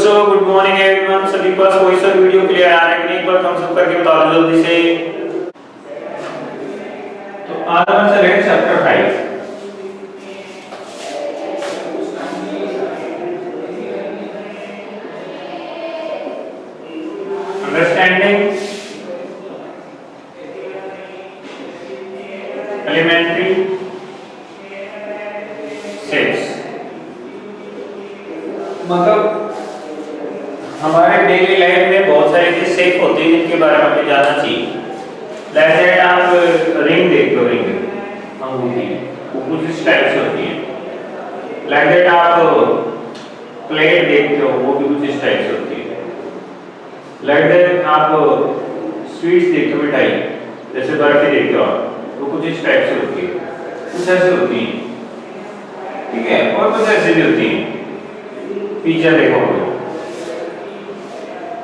दोस्तों good morning everyone. सभी पास कोई सा वीडियो क्लियर आ रहा है कि नहीं, एक बार थम्स अप करके बता दो जल्दी से। तो आज हम चलेंगे चैप्टर 5 अंडरस्टैंडिंग एलिमेंट्री शेप्स। मतलब हमारे डेली लाइफ में बहुत सारे ऐसे शेप होते हैं जिनके बारे में हमें जानना चाहिए। जैसे आप रिंग देखते हो, रिंग अंगूठी वो कुछ इस टाइप से होती है। लाइक दैट आप प्लेट देखते हो वो भी कुछ इस टाइप से होती है। लाइक दैट आप स्वीट्स देखते हो, मिठाई जैसे बर्फी देखते हो वो कुछ इस टाइप से होती है, कुछ ऐसे होती है, ठीक है। और कुछ ऐसे भी होती है, पिज्जा देखो,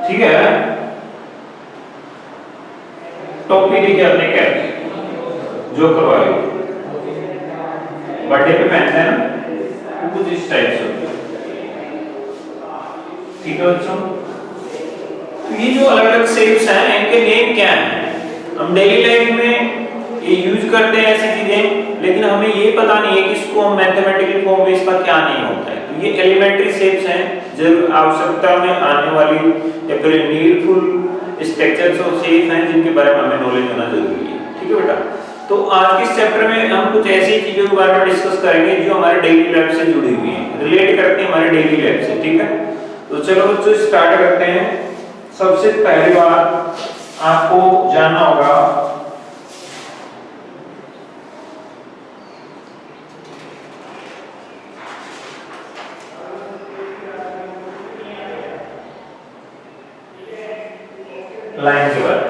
ठीक है। टोपी देखी आपने, कैप जो करवाई बर्थडे पे पहनते हैं ना, वो कुछ इस टाइप से होती है, ठीक है बच्चों। तो ये जो अलग अलग शेप्स हैं इनके नेम क्या हैं? हम डेली लाइफ में ये यूज करते हैं ऐसी चीजें, लेकिन हमें ये पता नहीं है कि इसको हम मैथमेटिकल फॉर्म में इसका क्या नेम होता है। तो ये एलिमेंट्री शेप्स हैं जो आवश्यकता में आने वाली या फिर नीडफुल स्ट्रक्चर्स और शेप हैं जिनके बारे में हमें नॉलेज होना जरूरी है, ठीक है बेटा। तो आज के इस चैप्टर में हम कुछ ऐसी चीजों के बारे में डिस्कस करेंगे जो हमारे डेली लाइफ से जुड़ी हुई हैं, रिलेट करते हैं हमारे डेली लाइफ से, ठीक है। तो चलो बच्चों स्टार्ट करते हैं। सबसे पहली बात आपको जानना होगा लाइन के बारे में।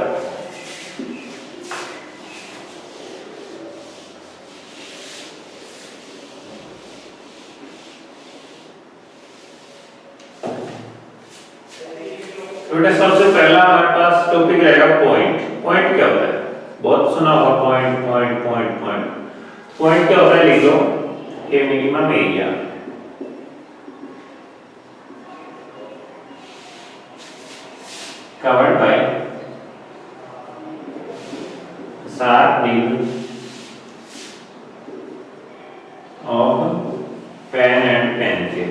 बेटा सबसे पहला हमारे पास टॉपिक रहेगा पॉइंट। पॉइंट क्या होता है? बहुत सुना होगा point point point point. Point क्या होता है? लिख लो, a minimum area covered by needle of pen and pencil।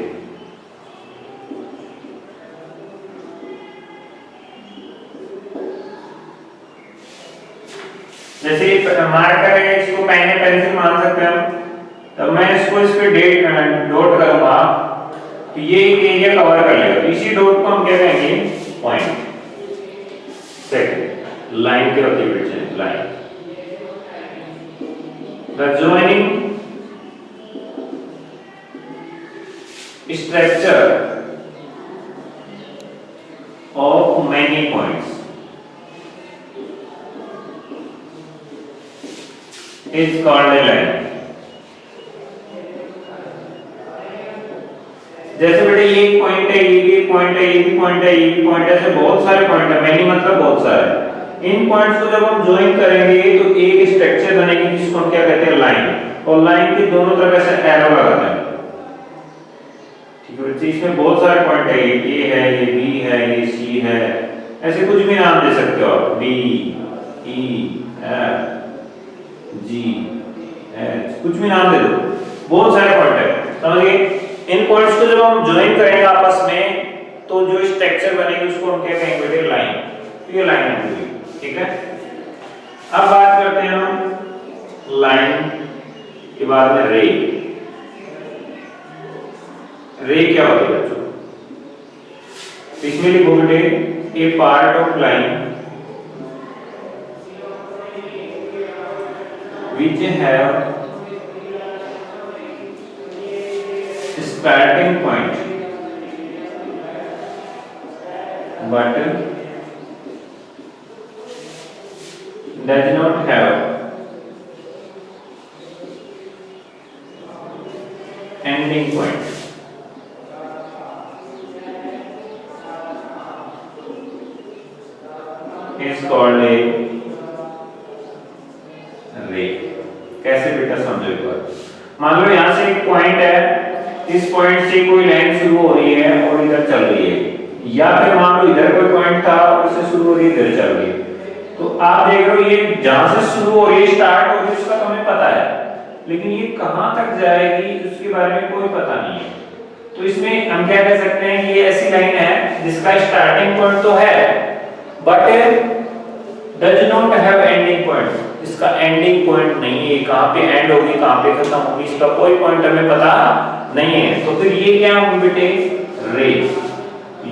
जैसे मार्कर है, इसको पेन या पेंसिल मान सकते हैं हम। तब मैं इसको इस पे डॉट करूंगा तो ये एरिया कवर कर लेगा। तो इसी डॉट को हम क्या कहेंगे? पॉइंट। सेकंड लाइन के होती है, line the joining structure of many points is called a line। जैसे बेटे ये एक पॉइंट है, ये भी एक पॉइंट है, ये भी पॉइंट है, ये भी पॉइंट है, ऐसे बहुत सारे पॉइंट है। मैनी मतलब बहुत सारे। इन पॉइंट्स को जब हम ज्वाइन करेंगे तो एक स्ट्रक्चर बनेगी जिसको हम क्या कहते हैं? लाइन। और लाइन के दोनों तरफ ऐसे एरो लगाते हैं, ठीक है बच्चे। इसमें बहुत सारे पॉइंट है, ये है, ये बी है, ये सी है, ऐसे कुछ भी नाम दे सकते हो आप, B E F G H, कुछ भी नाम दे दो, बहुत सारे पॉइंट है, समझिए। इन पॉइंट्स को जब हम ज्वाइन करेंगे आपस में तो जो स्ट्रक्चर बनेगी उसको हम क्या कहेंगे बेटे? लाइन। तो ये लाइन है, ठीक है। अब बात करते हैं हम लाइन के बाद में रे। रे क्या होती है बच्चों? इसमें लिखो बेटे, a part of line which have starting point but does not have ending point is called a ray। कैसे बेटा समझो एक बार। मान लो यहाँ से एक पॉइंट है, इस पॉइंट से कोई लाइन शुरू हो रही है और इधर चल रही है, या फिर मान लो इधर कोई पॉइंट था और इससे शुरू हो रही है इधर चल रही है, तो आप देख रहे हो ये जहां से शुरू हो रही है स्टार्ट हो रही है उसका तो हमें पता है, लेकिन ये कहां तक जाएगी उसके बारे में कोई पता नहीं है। तो इसमें हम क्या कह सकते हैं कि ये ऐसी लाइन है जिसका स्टार्टिंग पॉइंट तो है but does not have ending point, इसका एंडिंग पॉइंट नहीं है, कहां पे एंड होगी कहां पे खत्म होगी इसका कोई पॉइंट हमें पता नहीं है। तो फिर ये क्या होगी बेटे, रे।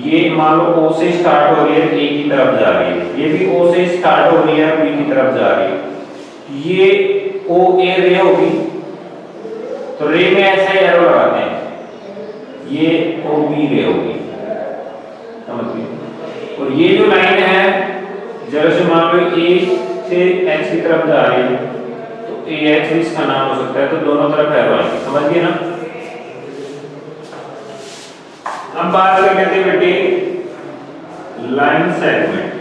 ये मान लो O से स्टार्ट हो रही है A की तरफ जा रही है, ये भी O से स्टार्ट हो रही है B की तरफ जा रही है, ये OA रे होगी, तो रे में ऐसा एरो लगाते हैं, ये OB रे होगी, समझिए। और ये जो लाइन है जरा से मान लो A से H की तरफ जा रही है, तो AH इसका नाम हो सकता है, तो दोनों तरफ एरो आएंगे, समझ गए ना। अब बात कर लेते हैं बेटे लाइन सेगमेंट।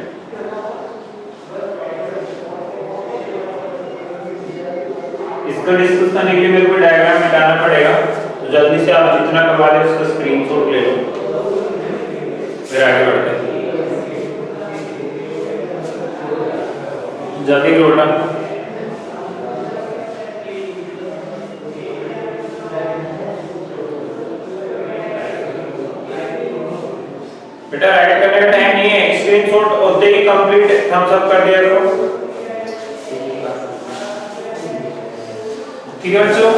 इसका डिस्कस करने के लिए मेरे को डायग्राम मिटाना पड़ेगा, तो जल्दी से आप जितना करवा दे उसका स्क्रीनशॉट ले लो, फिर आगे बढ़ते हैं। जल्दी लोटा बेटा, राइट करने का टाइम नहीं है, स्क्रीनशॉट होते ही कंप्लीट थम्स अप कर दिया करो, ठीक है बच्चों।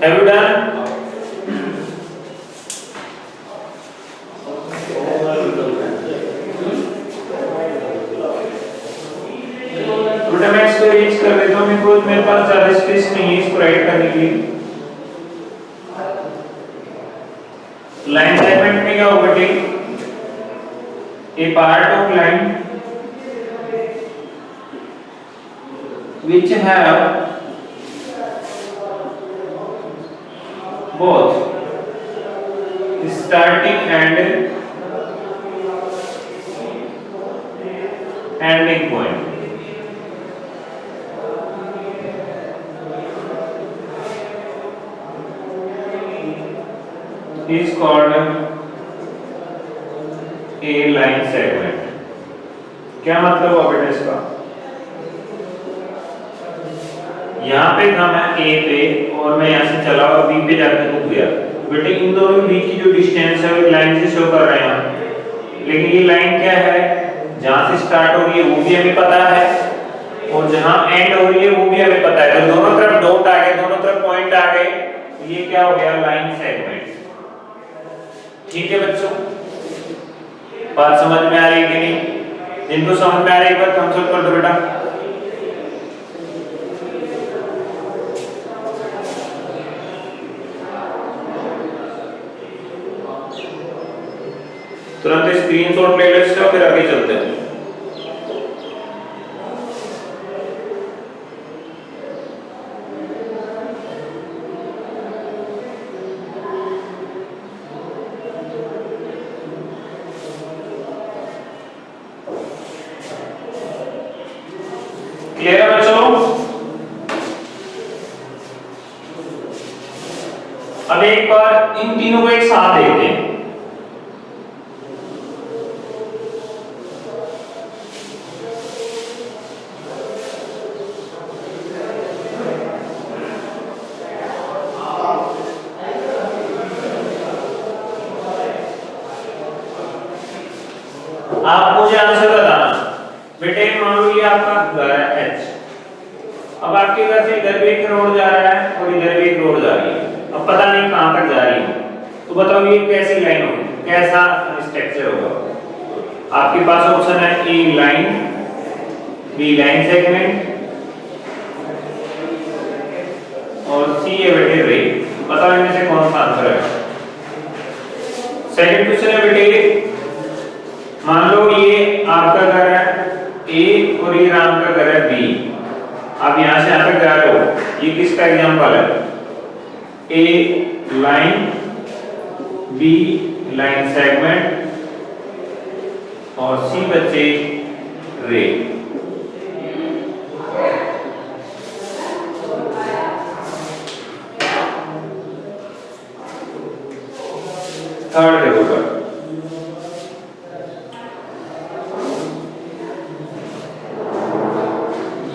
Have you done? बेटा मैं इसको रीच कर देता हूँ, मेरे पास ज्यादा स्पेस नहीं है इसको राइट करने के लिए। लाइन सेगमेंट में क्या होगा बेटे, a part of line which have both starting and ending point is called a line segment। क्या मतलब हुआ बेटा इसका, यहाँ पे था मैं A पे और मैं यहाँ से चला और B पे जाकर रुक गया, बेटे इन दोनों के बीच की जो डिस्टेंस है वो लाइन से शो कर रहे हैं, लेकिन ये लाइन क्या है, जहाँ से स्टार्ट हो रही है वो भी हमें पता है और जहाँ एंड हो रही है वो भी हमें पता है, तो दोनों तरफ डॉट आ गए, दोनों तरफ पॉइंट आ गए, तो ये क्या हो गया, लाइन सेगमेंट। ठीक है बच्चों, बात समझ में आ रही है कि नहीं? जिनको समझ में आ रही है एक बार थम्स अप कर दो बेटा। तुरंत स्क्रीनशॉट ले लो इसका, फिर आगे चलते हैं। क्लियर है बच्चों? अब एक बार इन तीनों को एक साथ देखते हैं। आप मुझे आंसर बताना बेटे, मान लो ये आपका घर है H, अब आपके घर से इधर भी एक रोड जा रहा है और इधर भी एक रोड जा रही है, अब पता नहीं कहां तक जा रही है, तो बताओ ये कैसी लाइन होगी, कैसा स्ट्रक्चर होगा। आपके पास ऑप्शन है ए लाइन, बी लाइन सेगमेंट और सी है बेटे रे, बताओ इनमें से कौन सा आंसर है। सेकंड क्वेश्चन है बेटे, मान लो ये आपका घर है ए और ये राम का घर है बी, आप यहां से यहां तक जा रहे हो, ये किसका एग्जांपल है, ए लाइन, बी लाइन सेगमेंट और सी बच्चे रे। थर्ड देखो थर्ड,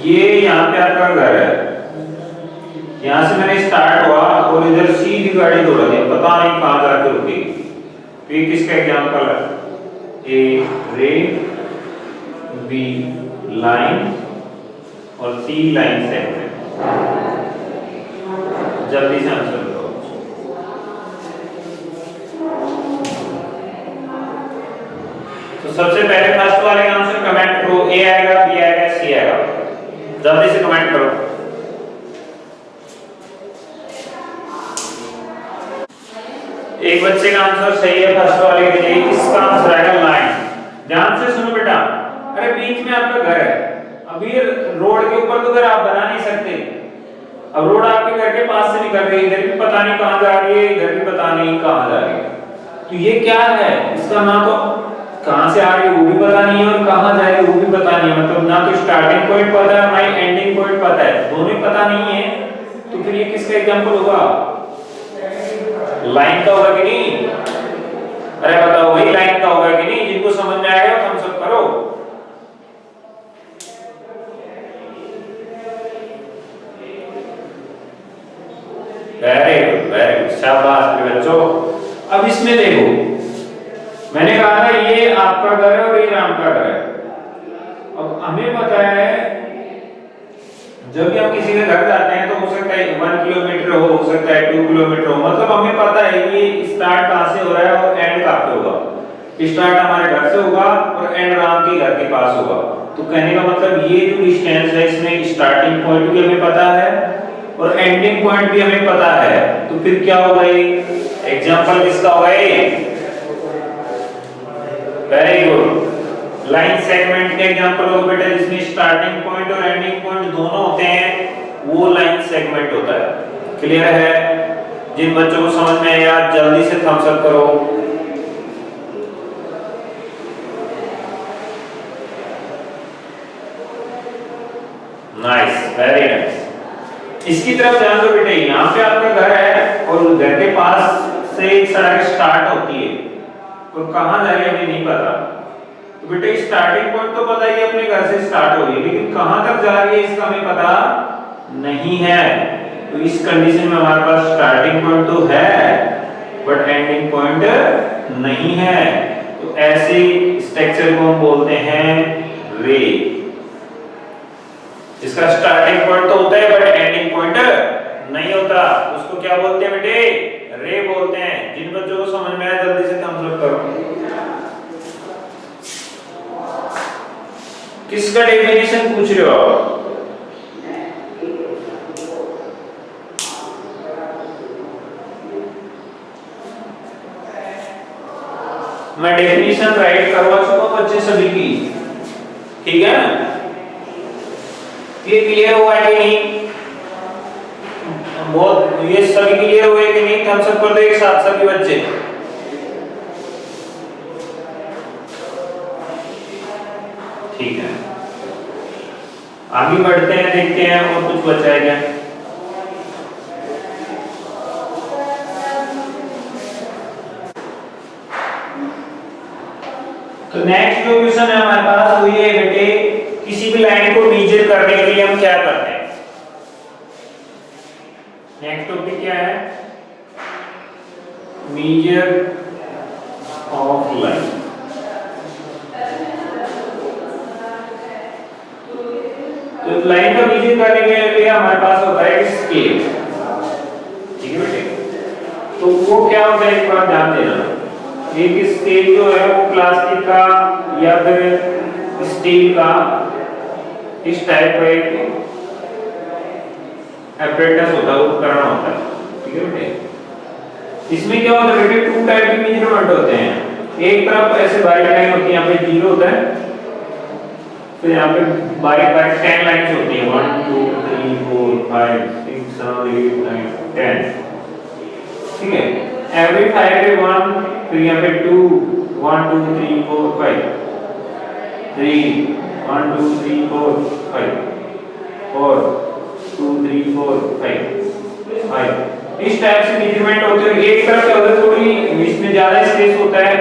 ये यहाँ पे आपका घर है, यहाँ से मैंने स्टार्ट हुआ और इधर सीधी गाड़ी दौड़ा दी, पता नहीं कहाँ जाके रुकेगी। तो ये किसका एग्जाम्पल है? ए रे, बी लाइन और सी लाइन सेगमेंट। जल्दी से आंसर करो। तो सबसे पहले फर्स्ट वाले का आंसर कमेंट करो, ए आएगा, बी आएगा, सी आएगा। जल्दी से कमेंट करो। एक बच्चे का आंसर सही है फर्स्ट वाले के लिए, इसका आंसर आएगा लाइन। ध्यान से सुनो बेटा, अरे बीच में आपका घर है, अभी रोड के ऊपर तो घर आप बना नहीं सकते। अब रोड आपके घर के पास से निकल रही है, इधर भी पता नहीं कहां जा रही है, इधर भी पता नहीं कहां जा रही है। तो ये क्या है? इसका ना तो कहां से आ रही है वो भी पता नहीं है और कहां जा रही है वो भी पता नहीं है। मतलब ना तो स्टार्टिंग पॉइंट पता है ना ही एंडिंग पॉइंट पता है, दोनों ही पता नहीं है। तो फिर ये किसका एग्जांपल होगा? लाइन का होगा कि नहीं? अरे बताओ वही लाइन का होगा कि नहीं? जिनको समझ में आएगा थम्स अप करो। वेरी गुड, शाबाश बच्चों। अब इसमें देखो, मैंने कहा था ये आपका घर है और ये राम का घर है। अब हमें पता है जब भी हम किसी के घर जाते हैं तो हो सकता है 1 किलोमीटर हो सकता है 2 किलोमीटर हो, मतलब हमें पता है कि स्टार्ट कहां से हो रहा है और एंड कहां पे होगा। स्टार्ट हमारे घर से होगा और एंड राम के घर के पास होगा। तो कहने का मतलब ये जो डिस्टेंस है इसमें स्टार्टिंग पॉइंट भी हमें पता है और एंडिंग पॉइंट भी हमें पता है। तो फिर क्या होगा? ये एग्जांपल किसका होगा? वेरी गुड, लाइन सेगमेंट के एग्जांपल होगा बेटा, जिसमें स्टार्टिंग पॉइंट और एंडिंग पॉइंट दोनों होते हैं, वो लाइन सेगमेंट होता है। क्लियर है? जिन बच्चों को समझ में आया जल्दी से थम्स अप करो। Nice, very nice. इसकी तरफ ध्यान दो बेटे, यहाँ पे आपका घर है और घर के पास से एक सड़क स्टार्ट होती है और कहां जा रही है हमें नहीं पता। तो बेटे स्टार्टिंग पॉइंट तो पता है अपने घर से स्टार्ट हो रही है, लेकिन कहां तक जा रही है इसका हमें पता नहीं है। तो इस कंडीशन में हमारे पास स्टार्टिंग पॉइंट तो है बट एंडिंग पॉइंट नहीं है। तो ऐसे स्ट्रक्चर को हम बोलते हैं रे। इसका स्टार्टिंग पॉइंट तो होता है बट एंडिंग पॉइंट नहीं होता, उसको क्या बोलते हैं बेटे? रे बोलते हैं। जिन बच्चों को समझ में आया जल्दी से थम्स अप करो। किसका डेफिनेशन पूछ रहे हो आप? मैं डेफिनेशन राइट करवा चुका हूं बच्चे सभी की, ठीक है ना? ये क्लियर हुआ है कि नहीं? बहुत, ये सभी क्लियर हुए कि नहीं? थम्स अप कर दो एक साथ सभी बच्चे। ठीक है, आगे बढ़ते हैं, देखते हैं और कुछ बचा है क्या। तो नेक्स्ट जो क्वेश्चन है हमारे पास वो ये है बेटे, किसी भी लाइन को मेजर करने के लिए हम क्या करते हैं? नेक्स्ट टॉपिक क्या है? Measure of line. तो लाइन का मेजर करने के लिए हमारे पास होता है स्केल, ठीक है बेटे? तो वो क्या होता है एक बार ध्यान देना। एक स्केल जो है वो प्लास्टिक का या फिर स्टील का इस टाइप का एक एपरेटस होता है, उपकरण होता है, ठीक है बेटे? इसमें क्या होता है बेटे? 2 टाइप के मेजरमेंट होते हैं। एक तरफ ऐसे वाइट लाइन होती है, यहाँ पे 0 होता है, फिर यहाँ पे वाइट 10 लाइंस होती हैं, 1 2 3 4 5 6 7 8 9 10, ठीक है? एवरी 5 पे 1, फिर यहाँ पे 2 1 2 3 4 5 3 1 2 3 4 5 4 2 3 4 5 5 इस टाइप से मेजरमेंट होते हैं। एक तरफ क्या होता है, थोड़ी इसमें ज्यादा स्पेस होता है,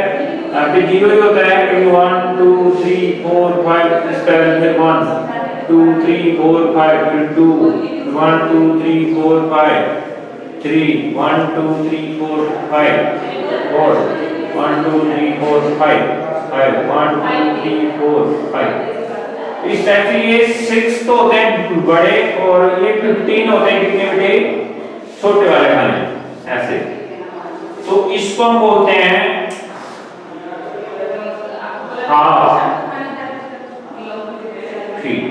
यहाँ पे 0 ही होता है, 1 2 3 4 5 इस तरह से 1 2 3 4 5 फिर 2 1 2 3 4 5 3 1 2 3 4 5 4 1 2 3 4 5 5 1 2 3 4 5। इस टाइप से ये 6 तो होते हैं बड़े और ये 15 होते हैं कितने बेटे, छोटे वाले खाने ऐसे। तो इसको हम बोलते हैं हाफ फीट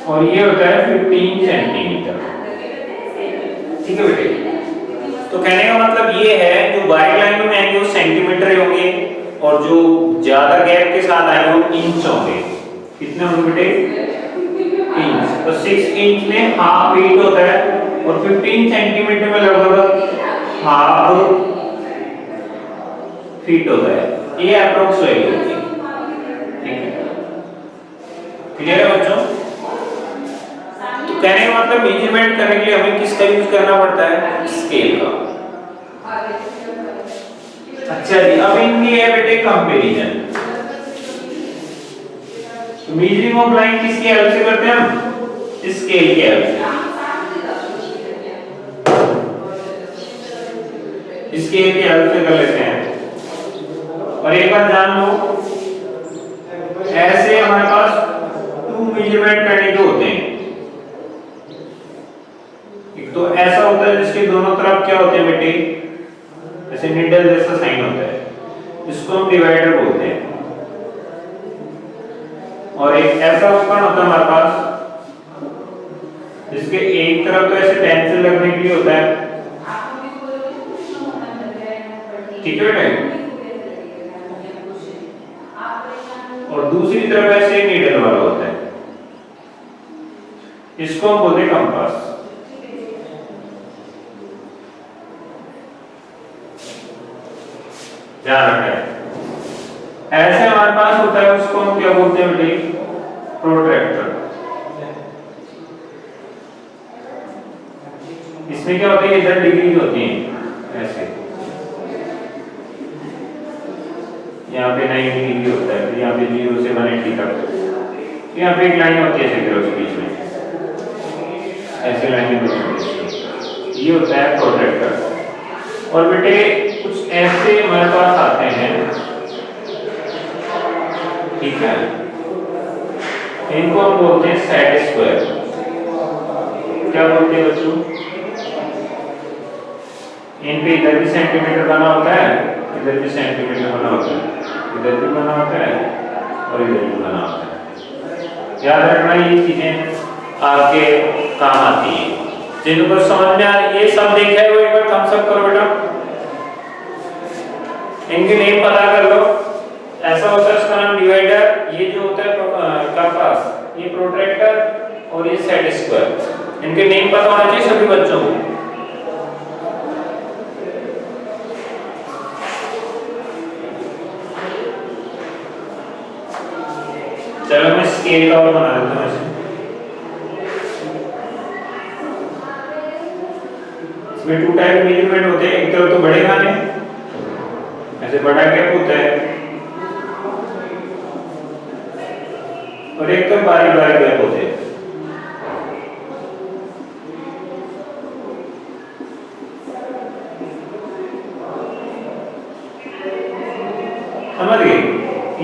और ये होता है 15 सेंटीमीटर। ठीक है बेटे, तो कहने का मतलब ये है जो बारीक लाइन में आएंगे वो सेंटीमीटर होंगे और जो ज्यादा गैप के साथ आएंगे वो इंच होंगे। कितने होंगे बेटे, इंच। तो 6 इंच में हाफ फीट होता है और 15 सेंटीमीटर में लगभग हाफ फीट होता है। ये अप्रोक्स वैल्यू होती है। ठीक है, क्लियर है बच्चों? तो कहने का मतलब मेजरमेंट करने के लिए हमें किसका यूज करना पड़ता है, स्केल का। अच्छा जी, अब इनकी है बेटे कंपैरिजन। तो मेजरिंग ऑफ लाइन किसकी हेल्प से करते हैं हम, स्केल की हेल्प से। स्केल की हेल्प से कर लेते हैं। और एक बार जान लो, ऐसे हमारे पास 2 मेजरमेंट करने के होते हैं। एक तो ऐसा होता है जिसके दोनों तरफ क्या होते हैं बेटे, ऐसे निडल जैसा साइन होता है, इसको हम डिवाइडर बोलते हैं। और एक ऐसा उपकरण होता है हमारे पास जिसके एक तरफ तो ऐसे पेंसिल लगने के लिए होता है, ठीक है बेटे, और दूसरी तरफ ऐसे नीडल वाला होता है, इसको हम बोलते हैं कंपास। ध्यान रखना है। ऐसे हमारे पास होता है, उसको हम क्या बोलते हैं बेटे, प्रोट्रैक्टर। इसमें क्या होता है, इधर डिग्री होती है ऐसे, यहाँ पे 90 डिग्री होता है, फिर यहाँ पे 0 से 180 तक, यहाँ पे एक लाइन होती है ऐसे क्रॉस बीच में, ऐसे लाइन होती है, ये होता है प्रोट्रैक्टर। और बेटे कुछ ऐसे हमारे पास आते हैं, ठीक है, इनको हम बोलते हैं सेट स्क्वायर। क्या बोलते हैं बच्चों, इन पे इधर भी सेंटीमीटर बना होता है, इधर भी सेंटीमीटर बना होता है, इधर भी बना होता है और इधर भी बना होता है। याद रखना, ये चीजें आपके काम आती हैं। जिनको समझ में आ ये सब देखा है वो एक बार थम्स अप करो बेटा, इनके नेम पता कर लो। ऐसा होता है, इसका नाम डिवाइडर, ये जो होता है कंपास, ये प्रोट्रैक्टर और ये सेट स्क्वायर। इनके नेम पता होना चाहिए सभी बच्चों को। चलो मैं स्केल का और बना देता हूँ ऐसे। इसमें 2 टाइप मेजरमेंट होते हैं, एक तरफ तो बड़े खाने, ऐसे बड़ा गैप होता है, और एक तरफ बारीक बारीक गैप होते हैं। समझ गए?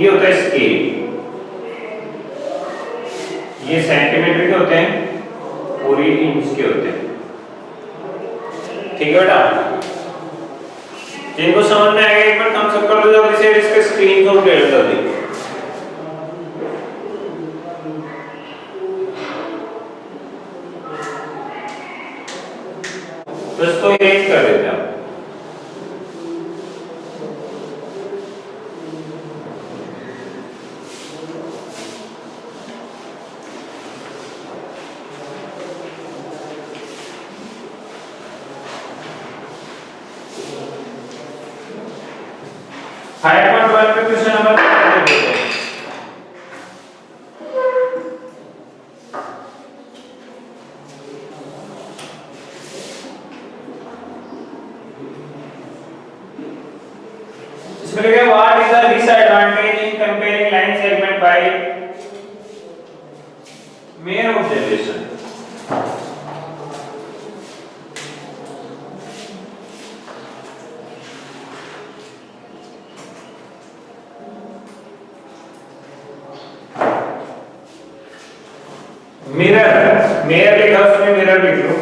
ये होता है स्केल, ये सेंटीमीटर के होते हैं और ये इंच के होते हैं। ठीक है बेटा, जिनको समझ में आएगा एक बार थम्स अप कर दो जल्दी से, इसका स्क्रीनशॉट ले लो जल्दी। तो इसको इरेज कर देते हैं। क्वेश्चन नंबर उसमें लिखा है what is the disadvantage in comparing line segment by mere observation. Mirror, mere लिखा उसमें मिरर लिख लो।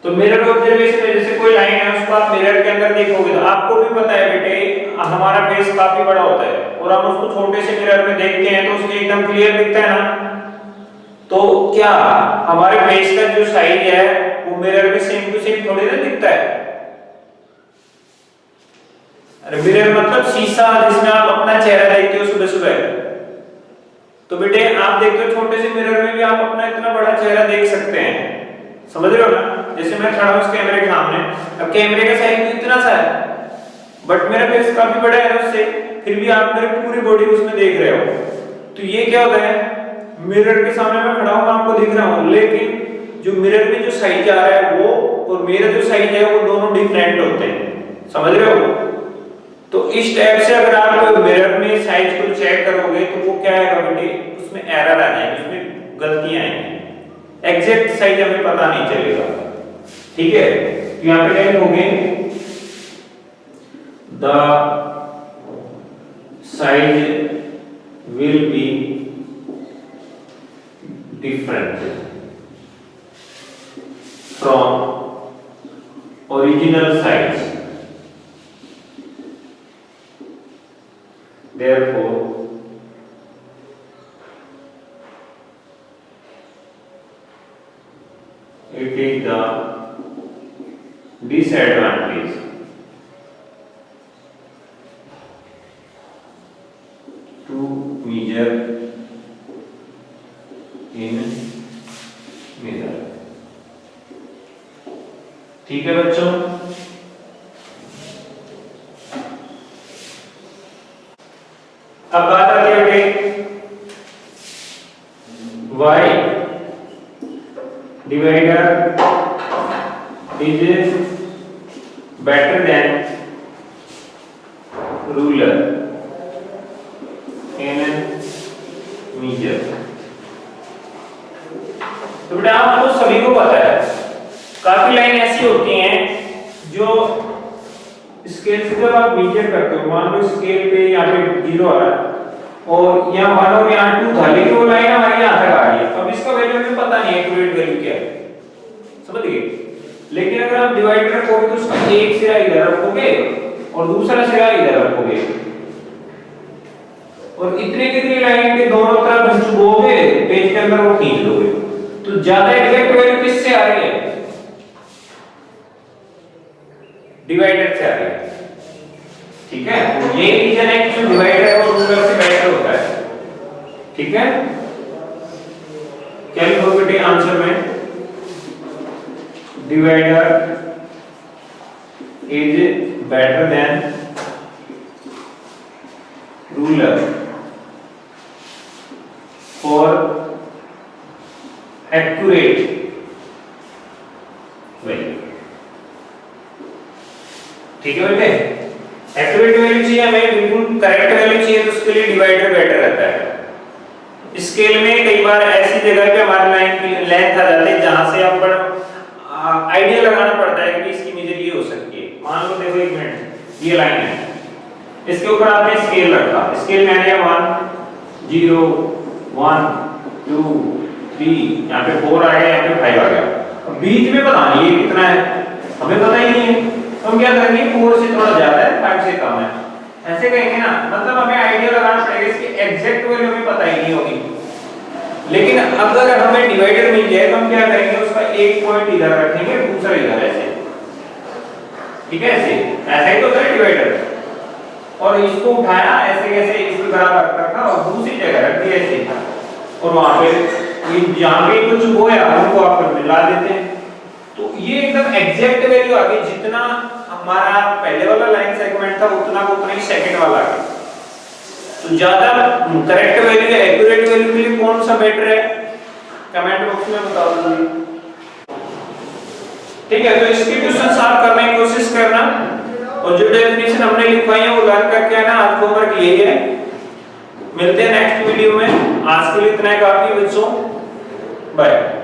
तो मिरर ऑब्जर्वेशन में जैसे कोई लाइन है उसको आप मिरर के अंदर देखोगे तो आपको भी पता है बेटे हमारा फेस काफी बड़ा होता है और हम उसको छोटे से मिरर में देखते हैं तो उसमें एकदम क्लियर दिखता है ना। तो क्या हमारे फेस का जो साइज है वो मिरर में सेम टू सेम थोड़ी ना दिखता है। अरे मिरर मतलब शीशा जिसमें आप अपना चेहरा देखते हो सुबह सुबह। तो बेटे आप देखते हो छोटे से मिरर में भी आप अपना इतना बड़ा चेहरा देख सकते हैं, समझ रहे हो ना। जैसे मैं खड़ा हूं इस कैमरे के सामने, अब कैमरे का साइज तो इतना सा है बट मेरा फेस काफी बड़ा है उससे, फिर भी आप मेरी पूरी बॉडी उसमें देख रहे हो। तो ये क्या होता है, मिरर के सामने मैं खड़ा हूं आपको दिख रहा हूं लेकिन जो मिरर में जो साइज आ रहा है वो और मेरा जो साइज है वो दोनों डिफरेंट होते हैं, समझ रहे हो। तो इस टाइप से अगर आप मिरर में साइज को चेक करोगे तो वो क्या है बेटे उसमें एरर आ जाएगी, उसमें गलतियां आएंगी, एग्जैक्ट साइज हमें पता नहीं चलेगा, ठीक है। तो यहां पे क्या लिखोगे the size will be different from original size, therefore it is the disadvantage to measure in mirror, ठीक है बच्चों। अब बात आती है बेटे y divider is better than ruler in measure. तो बेटा आपको सभी को पता है काफी लाइन ऐसी होती हैं जो स्केल से जब आप मीजर करते हो, मान लो स्केल पे यहाँ पे 0 आ रहा है और यहाँ 1 और यहाँ 2 था लेकिन वो लाइन हमारी यहाँ तक आ रही है। अब इसका वैल्यू हमें पता नहीं है एक्यूरेट वैल्यू क्या है, समझ गए। लेकिन अगर आप डिवाइडर रखोगे तो उसका एक सिरा इधर रखोगे और दूसरा सिरा इधर रखोगे और इतने कितनी लाइन के दोनों तरफ चुभोगे पेज के अंदर वो खींच दोगे तो ज्यादा एग्जैक्ट वैल्यू किससे आ रही है, डिवाइडर से आ रही है, ठीक है। तो ये रीजन है कि जो डिवाइडर है वो रूलर से बेटर होता है, ठीक है। क्या लिखोगे बेटे आंसर में, divider is better than ruler for accurate value, ठीक है बेटे। एक्यूरेट वैल्यू चाहिए हमें, बिल्कुल करेक्ट वैल्यू चाहिए तो उसके लिए डिवाइडर बेटर रहता है। स्केल में कई बार ऐसी जगह पे हमारी लाइन की लेंथ आ जाती है जहां से आप आइडिया लगाना पड़ता है कि इसकी मेजर ये हो सकती है। मान लो देखो एक मिनट ये लाइन है, इसके ऊपर आपने स्केल रखा, स्केल में आ गया 1 0 1 2 3, यहाँ पे 4 आ गया, यहाँ पे 5 आ गया। अब बीच में पता नहीं ये कितना है, हमें पता ही नहीं है, तो हम क्या करेंगे 4 से थोड़ा ज्यादा है 5 से कम है ऐसे कहेंगे ना, मतलब हमें आइडिया लगाना पड़ेगा, इसकी एग्जैक्ट वैल्यू हमें पता ही नहीं होगी। लेकिन अगर हमें डिवाइडर मिल जाए तो हम क्या करेंगे, उसका एक पॉइंट इधर रखेंगे दूसरा इधर, ऐसे, ठीक है, ऐसे ही तो होता है डिवाइडर। और इसको उठाया ऐसे कैसे इसके बराबर रखा और दूसरी जगह रख दिया ऐसे, और वहां पे जहां पे कुछ बोया उनको आप मिला देते हैं। तो ये एकदम एग्जैक्ट वैल्यू आ गई, जितना हमारा पहले वाला लाइन सेगमेंट था उतना को उतना ही सेकंड वाला आ गया। तो ज्यादा करेक्ट वैल्यू या एक्यूरेट वैल्यू के लिए कौन सा बेटर है, कमेंट बॉक्स में बताओ जल्दी। ठीक है, तो इसकी क्वेश्चन सॉल्व करने की कोशिश करना और जो डेफिनेशन हमने लिखवाई है वो लर्न करके आना। आज होमवर्क यही है। मिलते हैं नेक्स्ट वीडियो में। आज के लिए इतना ही काफी बच्चों। बाय।